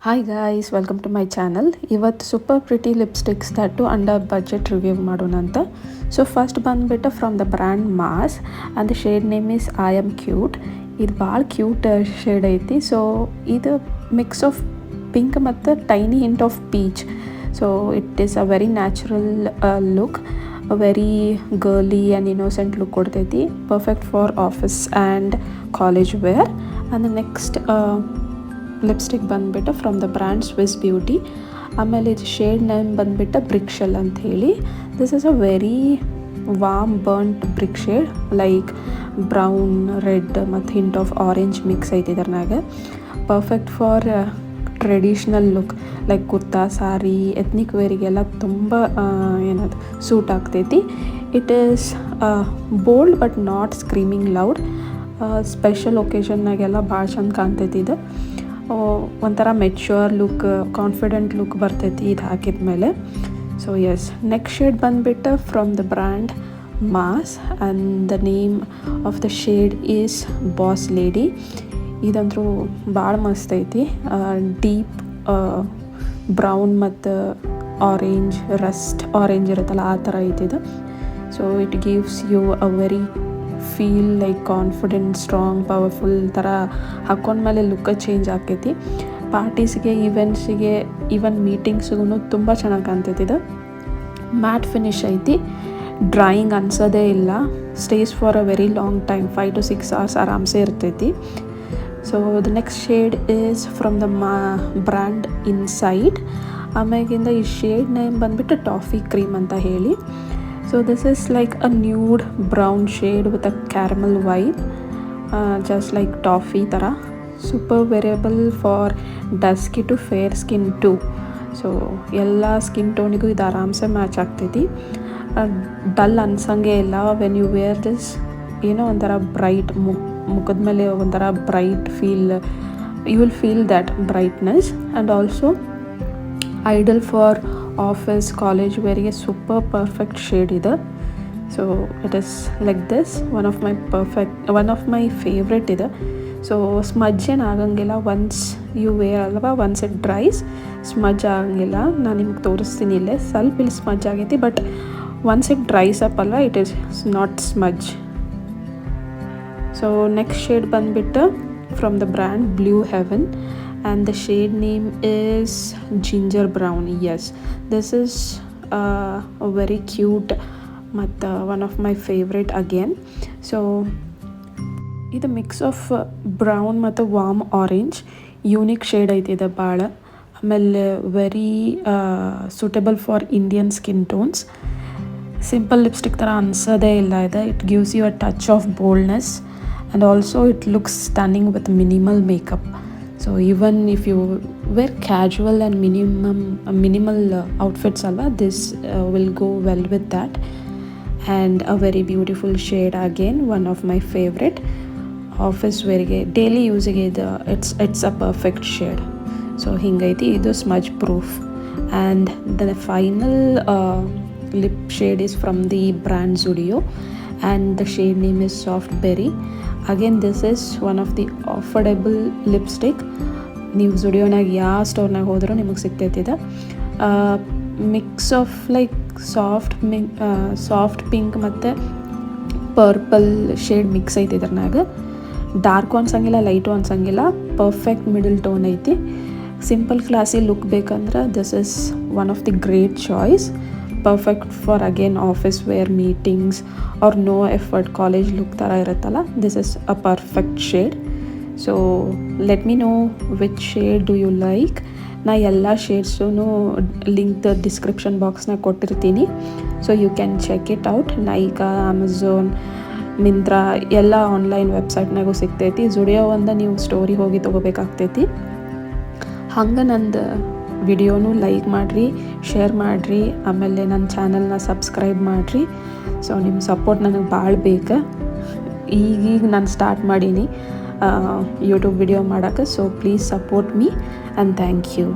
Hi guys, welcome to my channel. ಇವತ್ತು super pretty lipsticks that under budget review ಮಾಡೋಣ ಅಂತ. So first ಬಂದುಬಿಟ್ಟು from the brand Mars and the shade name is I am cute. ಇದು ಭಾಳ cute shade ಐತಿ. So ಇದು mix of pink ಮತ್ತು tiny hint of peach. So it is a very natural look, very girly and innocent look ಕೊಡ್ತೈತಿ. Perfect for office and college wear. And next lipstick ಬಂದುಬಿಟ್ಟು from the brand Swiss Beauty. ಆಮೇಲೆ ಇದು shade name ಬಂದುಬಿಟ್ಟು brick shell ಅಂತ ಹೇಳಿ. This is a very warm burnt brick shade, like brown, red ಮತ್ತು hint of orange mix ಐತಿ ಇದ್ರನಾಗ. Perfect for traditional look like kurta, sari, ethnic ವೇರಿಗೆಲ್ಲ ತುಂಬ ಏನದು ಸೂಟ್ ಆಗ್ತೈತಿ. It is bold but not screaming loud. Special ಒಕೇಶನ್ನಾಗೆಲ್ಲ ಭಾಳ ಚಂದ ಕಾಣ್ತೈತಿ ಇದು. ಒಂಥರ ಮೆಚ್ಯೂರ್ ಲುಕ್, ಕಾನ್ಫಿಡೆಂಟ್ ಲುಕ್ ಬರ್ತೈತಿ ಇದು ಹಾಕಿದ ಮೇಲೆ. ಸೊ ಎಸ್, ನೆಕ್ಸ್ಟ್ ಶೇಡ್ ಬಂದುಬಿಟ್ಟು from the brand Mars and the name of the shade is boss lady. ಇದಂತೂ ಭಾಳ ಮಸ್ತ್ ಐತಿ. ಡೀಪ್ ಬ್ರೌನ್ ಮತ್ತು ಆರೆಂಜ್, ರಸ್ಟ್ ಆರೆಂಜ್ ಇರುತ್ತಲ್ಲ ಆ ಥರ ಐತಿ ಇದು. So it gives you a very feel like confident, strong, powerful ಥರ ಹಾಕೊಂಡ್ಮೇಲೆ ಲುಕ್ಕ ಚೇಂಜ್ ಆಕೈತಿ. ಪಾರ್ಟೀಸ್ಗೆ, ಈವೆಂಟ್ಸಿಗೆ, ಈವನ್ ಮೀಟಿಂಗ್ಸ್ಗೂ ತುಂಬ ಚೆನ್ನಾಗಿ ಕಾಣ್ತೈತಿ ಇದು. ಮ್ಯಾಟ್ ಫಿನಿಶ್ ಐತಿ, ಡ್ರಾಯಿಂಗ್ ಅನ್ಸೋದೇ ಇಲ್ಲ. Stays for a very long time, 5 to 6 hours ಆರಾಮ್ಸೆ ಇರ್ತೈತಿ. So the next shade is from the brand Insight. ಆಮ್ಯಾಗಿಂದ ಈ ಶೇಡ್ ನೇಮ್ ಬಂದುಬಿಟ್ಟು ಟಾಫಿ ಕ್ರೀಮ್ ಅಂತ ಹೇಳಿ. So this is like a nude brown shade with a caramel vibe, just like toffee thara. Super wearable for dusky to fair skin too. So ella skin tone gu idu aramse match ಆಗ್ತೈತಿ. Dull ಅನ್ಸಂಗೆ ಇಲ್ಲ. When you where this, ಏನೋ ಒಂಥರ bright, ಮುಖದ ಮೇಲೆ ಒಂಥರ bright feel, you will feel that brightness. And also ideal for office, college ವೇರಿಗೆ super perfect shade ಇದೆ. So it is like this, one of my favourite ಇದೆ. ಸೊ ಸ್ಮಜ್ ಏನು ಆಗಂಗಿಲ್ಲ ಒನ್ಸ್ ಯು ವೇರ್ ಅಲ್ವಾ. Once it dries smudge ಆಗಂಗಿಲ್ಲ. ನಾನು ನಿಮ್ಗೆ ತೋರಿಸ್ತೀನಿ ಇಲ್ಲೇ. ಸ್ವಲ್ಪ ಇಲ್ಲಿ ಸ್ಮಜ್ ಆಗೈತಿ, but once it dries up ಅಲ್ವಾ, it is not smudge. So next shade ಬಂದುಬಿಟ್ಟು from the brand blue Heaven and the shade name is ginger brown. Yes, this is a very cute ಮತ್ತು one of my favorite again. So ಇದು mix of brown ಮತ್ತು warm orange, unique shade ಐತಿ ಇದು ಭಾಳ. ಆಮೇಲೆ very suitable for Indian skin tones. Simple lipstick ಥರ ಅನ್ಸೋದೇ ಇಲ್ಲ ಇದು. It gives you a touch of boldness and also it looks stunning with minimal makeup. So even if you wear casual and minimal outfits alva, this will go well with that. And a very beautiful shade again, one of my favorite. Office wear ge, daily use ge it's a perfect shade. So hingaiti idu smudge proof. And the final lip shade is from the brand Zudio and the shade name is Soft Berry. Again, this is one of the affordable lipstick. ನೀವು ಜುಡಿಯೋನಾಗ ಯಾವ ಸ್ಟೋರ್ನಾಗ ಹೋದರೂ ನಿಮಗೆ ಸಿಗ್ತೈತಿದೆ. Mix of like soft pink ಮತ್ತು purple shade mix ಐತಿ ಇದ್ರನಾಗ. Dark ಅನ್ಸಂಗಿಲ್ಲ, ಲೈಟು ಅನ್ಸಂಗಿಲ್ಲ, ಪರ್ಫೆಕ್ಟ್ ಮಿಡಲ್ ಟೋನ್ ಐತಿ. ಸಿಂಪಲ್ ಕ್ಲಾಸಿ ಲುಕ್ ಬೇಕಂದ್ರೆ this is one of the great choice. Perfect for again office wear, meetings or no effort college look ಥರ ಇರುತ್ತಲ್ಲ. This is a perfect shade. So let me know which shade do you like. ನಾ ಎಲ್ಲ ಶೇಡ್ಸೂ link description ಬಾಕ್ಸ್ನಾಗ ಕೊಟ್ಟಿರ್ತೀನಿ. So you can check it out. Nykaa, Amazon, Myntra ಎಲ್ಲ online ವೆಬ್ಸೈಟ್ನಾಗೂ ಸಿಗ್ತೈತಿ. ಜುಡಿಯೋ ಒಂದು ನೀವು ಸ್ಟೋರಿ ಹೋಗಿ ತೊಗೋಬೇಕಾಗ್ತೈತಿ. ಹಂಗೆ ನಂದು ವಿಡಿಯೋನು ಲೈಕ್ ಮಾಡಿರಿ, ಶೇರ್ ಮಾಡಿರಿ, ಆಮೇಲೆ ನನ್ನ ಚಾನಲ್ನ ಸಬ್ಸ್ಕ್ರೈಬ್ ಮಾಡಿರಿ. ಸೊ ನಿಮ್ಮ ಸಪೋರ್ಟ್ ನನಗೆ ಭಾಳ ಬೇಕು. ಈಗೀಗ ನಾನು ಸ್ಟಾರ್ಟ್ ಮಾಡೀನಿ ಯೂಟ್ಯೂಬ್ ವಿಡಿಯೋ ಮಾಡೋಕ್ಕೆ. So please support me and thank you.